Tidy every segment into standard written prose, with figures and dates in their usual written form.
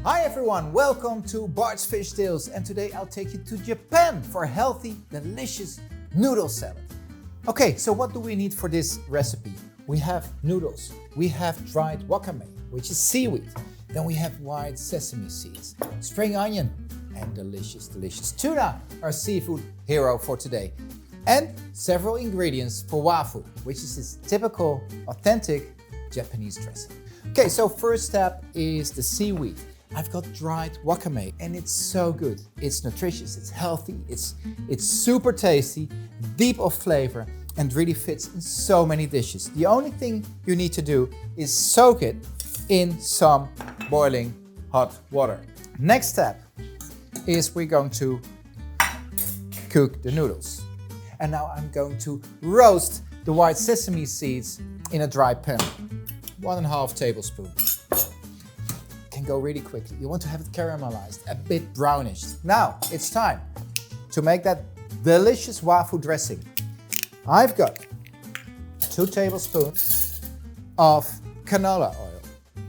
Hi everyone, welcome to Bart's Fish Tales, and today I'll take you to Japan for a healthy, delicious noodle salad. Okay, so what do we need for this recipe? We have noodles, we have dried wakame, which is seaweed, then we have white sesame seeds, spring onion, and delicious tuna, our seafood hero for today. And several ingredients for wafu, which is this typical, authentic Japanese dressing. Okay, so first step is the seaweed. I've got dried wakame and it's so good. It's nutritious, it's healthy, it's super tasty, deep of flavor, and really fits in so many dishes. The only thing you need to do is soak it in some boiling hot water. Next step is we're going to cook the noodles. And now I'm going to roast the white sesame seeds in a dry pan. 1.5 tablespoons. Can go really quickly. You want to have it caramelized, a bit brownish. Now it's time to make that delicious wafu dressing. I've got 2 tablespoons of canola oil.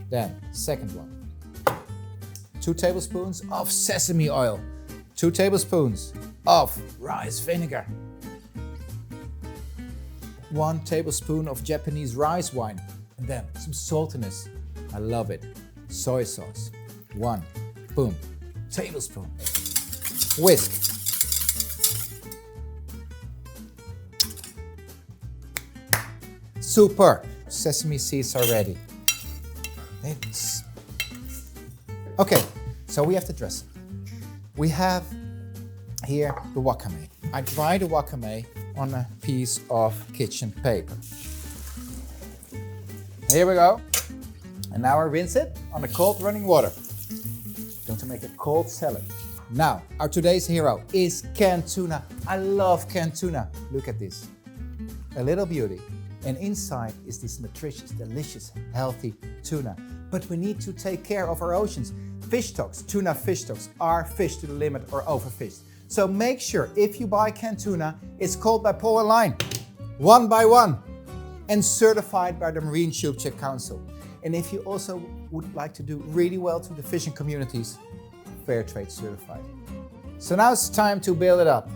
Then second one, 2 tablespoons of sesame oil, 2 tablespoons of rice vinegar, 1 tablespoon of Japanese rice wine, and then some saltiness. I love it. Soy sauce, 1 tablespoon. Whisk. Super. Sesame seeds are ready. Okay, so we have the dressing. We have here the wakame. I dry the wakame on a piece of kitchen paper. Here we go. And now I rinse it on the cold running water. Going to make a cold salad. Now, our today's hero is canned tuna. I love canned tuna. Look at this. A little beauty. And inside is this nutritious, delicious, healthy tuna. But we need to take care of our oceans. Fish stocks, tuna fish stocks, are fished to the limit or overfished. So make sure if you buy canned tuna, it's called by pole and line, 1 by 1, and certified by the Marine Stewardship Council. And if you also would like to do really well to the fishing communities, fair trade certified. So now it's time to build it up.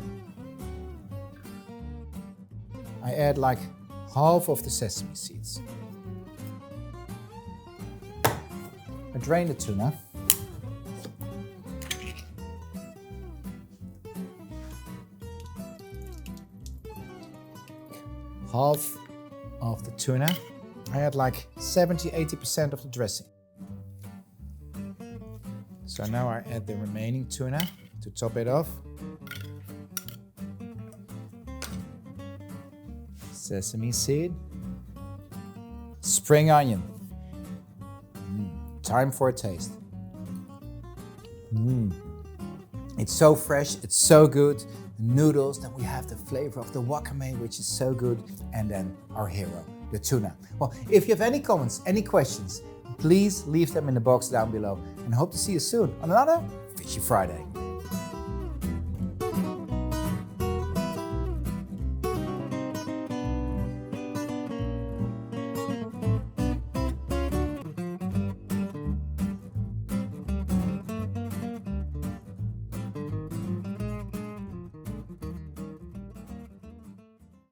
I add like half of the sesame seeds. I drain the tuna. Half of the tuna. I add like 70-80% of the dressing. So now I add the remaining tuna to top it off. Sesame seed. Spring onion. Time for a taste. It's so fresh, it's so good. Noodles, then we have the flavor of the wakame, which is so good, and then our hero, the tuna. Well, if you have any comments, any questions, please leave them in the box down below, and I hope to see you soon on another Fishy Friday.